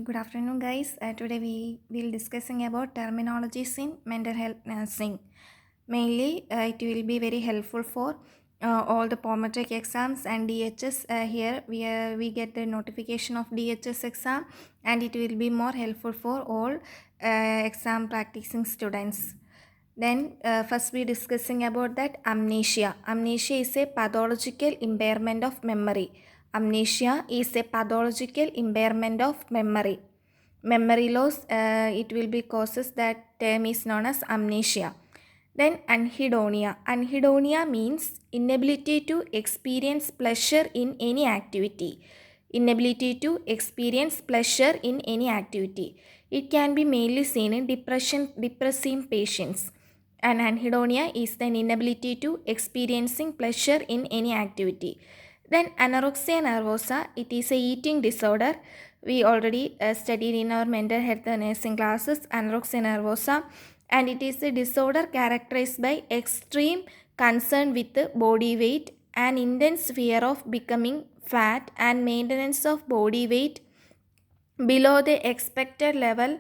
Good afternoon, guys. Today we will discussing about terminologies in mental health nursing. Mainly, it will be very helpful for all the pometric exams and DHS. Here we get the notification of DHS exam, and it will be more helpful for all exam practicing students. Then first we discussing about that amnesia. Amnesia is a pathological impairment of memory. Amnesia is a pathological impairment of memory. Memory loss, it will be causes that term is known as amnesia. Then anhedonia. Anhedonia means inability to experience pleasure in any activity. Inability to experience pleasure in any activity. It can be mainly seen in depressive patients. And anhedonia is an inability to experiencing pleasure in any activity. Then anorexia nervosa, it is a eating disorder. We already studied in our mental health nursing classes anorexia nervosa, and it is a disorder characterized by extreme concern with body weight and intense fear of becoming fat and maintenance of body weight below the expected level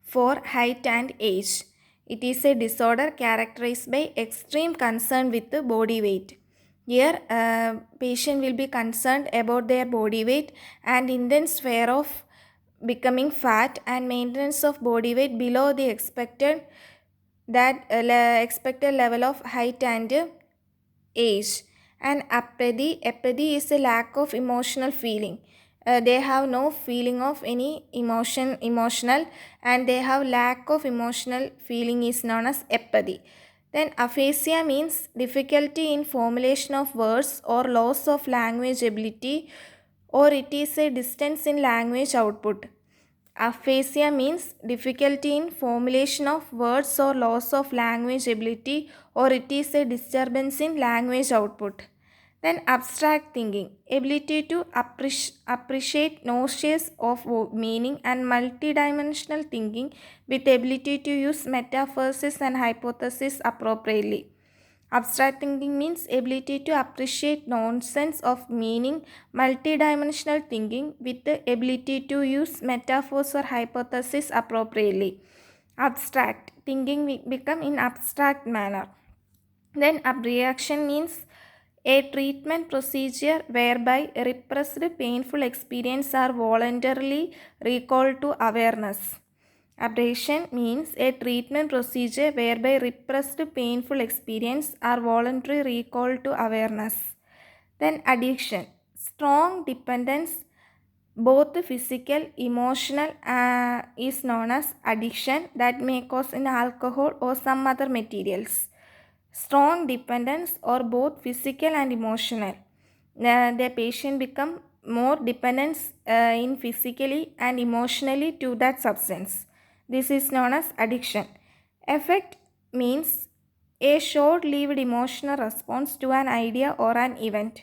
for height and age. It is a disorder characterized by extreme concern with the body weight. Here, patient will be concerned about their body weight and intense fear of becoming fat and maintenance of body weight below the expected level of height and age. And apathy is a lack of emotional feeling. They have no feeling of any emotional, and they have lack of emotional feeling is known as apathy. Then aphasia means difficulty in formulation of words or loss of language ability, or it is a distance in language output. Aphasia means difficulty in formulation of words or loss of language ability, or it is a disturbance in language output. Then abstract thinking, ability to appreciate notions of meaning, and multidimensional thinking with ability to use metaphors and hypotheses appropriately. Abstract thinking means ability to appreciate nonsense of meaning, multidimensional thinking with the ability to use metaphors or hypotheses appropriately. Abstract thinking will become in abstract manner. Then abreaction means a treatment procedure whereby repressed painful experience are voluntarily recalled to awareness. Ablation means a treatment procedure whereby repressed painful experience are voluntarily recalled to awareness. Then addiction, strong dependence, both physical, emotional, is known as addiction that may cause in alcohol or some other materials. Strong dependence or both physical and emotional. The patient become more dependent in physically and emotionally to that substance. This is known as addiction. Affect means a short-lived emotional response to an idea or an event.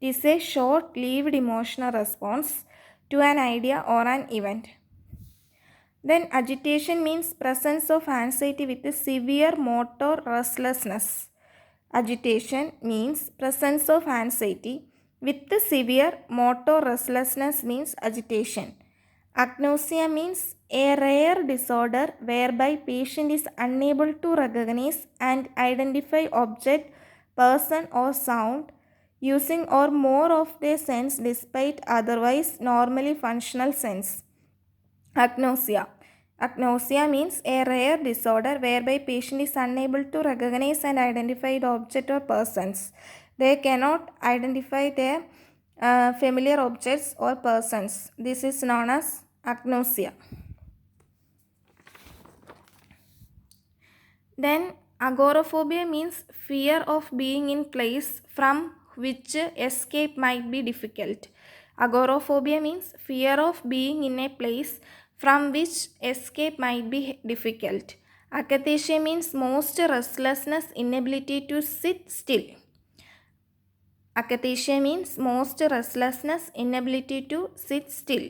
It is a short-lived emotional response to an idea or an event. Then agitation means presence of anxiety with severe motor restlessness. Agitation means presence of anxiety with severe motor restlessness means agitation. Agnosia means a rare disorder whereby patient is unable to recognize and identify object, person or sound using or more of their sense despite otherwise normally functional sense. Agnosia. Agnosia means a rare disorder whereby patient is unable to recognize and identify the object or persons. They cannot identify their familiar objects or persons. This is known as agnosia. Then agoraphobia means fear of being in place from which escape might be difficult. Agoraphobia means fear of being in a place from which escape might be difficult. Akathisia means most restlessness, inability to sit still. Akathisia means most restlessness, inability to sit still.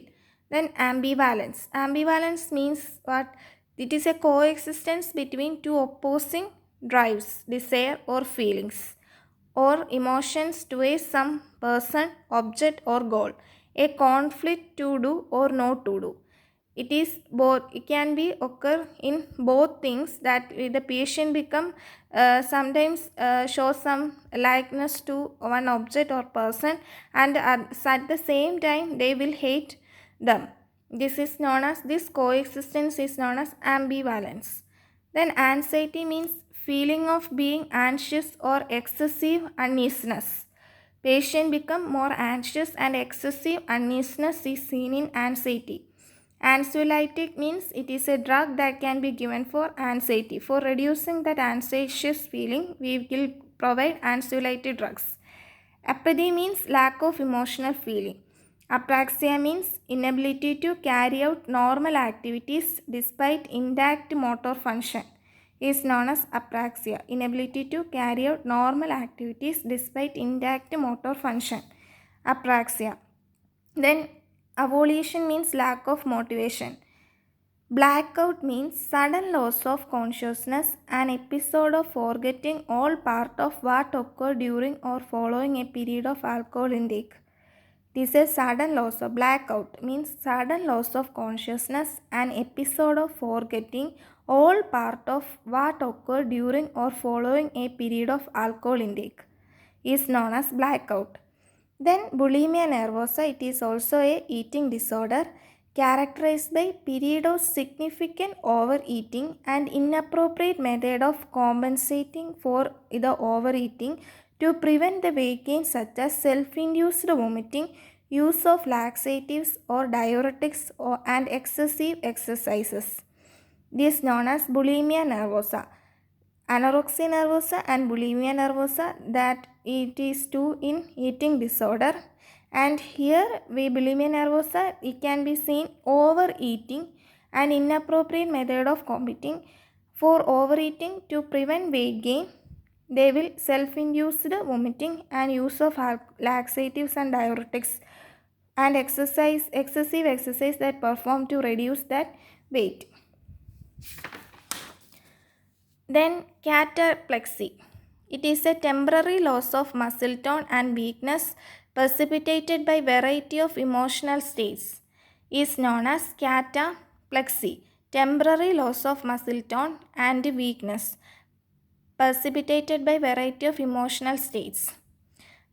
Then ambivalence. Ambivalence means what? It is a coexistence between two opposing drives, desire or feelings, or emotions towards some person, object or goal. A conflict to do or not to do. It can be occur in both things, that the patient become sometimes show some likeness to one object or person, and at the same time they will hate them. This coexistence is known as ambivalence. Then anxiety means feeling of being anxious or excessive uneasiness. Patient become more anxious and excessive uneasiness is seen in anxiety. Anxiolytic means it is a drug that can be given for anxiety. For reducing that anxious feeling, we will provide anxiolytic drugs. Apathy means lack of emotional feeling. Apraxia means inability to carry out normal activities despite intact motor function is known as apraxia. Inability to carry out normal activities despite intact motor function. Apraxia. Then avolition means lack of motivation. Blackout means sudden loss of consciousness, an episode of forgetting all part of what occurred during or following a period of alcohol intake. This is sudden loss of blackout means sudden loss of consciousness, an episode of forgetting all part of what occurred during or following a period of alcohol intake is known as blackout. Then bulimia nervosa, it is also a eating disorder characterized by period of significant overeating and inappropriate method of compensating for the overeating to prevent the weight gain, such as self-induced vomiting, use of laxatives or diuretics and excessive exercises. This is known as bulimia nervosa. Anorexia nervosa and bulimia nervosa, that it is two in eating disorder, and here we bulimia nervosa, it can be seen overeating and inappropriate method of competing. For overeating to prevent weight gain, they will self-induced vomiting and use of laxatives and diuretics and excessive exercise that perform to reduce that weight. Then cataplexy. It is a temporary loss of muscle tone and weakness precipitated by variety of emotional states. Is known as cataplexy. Temporary loss of muscle tone and weakness precipitated by variety of emotional states.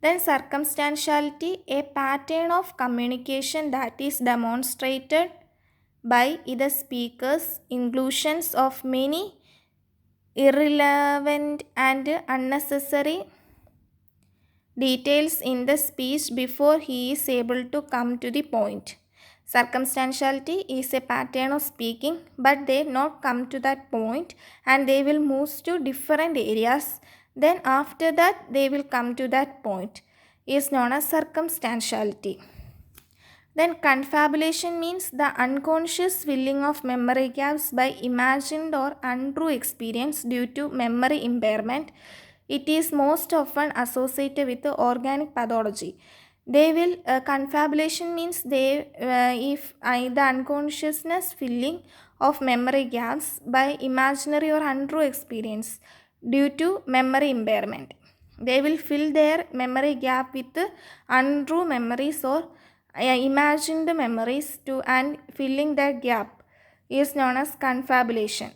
Then circumstantiality, a pattern of communication that is demonstrated by the speaker's inclusions of many irrelevant and unnecessary details in the speech before he is able to come to the point. Circumstantiality is a pattern of speaking, but they not come to that point and they will move to different areas. Then after that they will come to that point. Is known as circumstantiality. Then confabulation means the unconscious filling of memory gaps by imagined or untrue experience due to memory impairment. It is most often associated with the organic pathology. They will confabulation means the unconsciousness filling of memory gaps by imaginary or untrue experience due to memory impairment. They will fill their memory gap with untrue memories or imagined memories to and filling that gap is known as confabulation.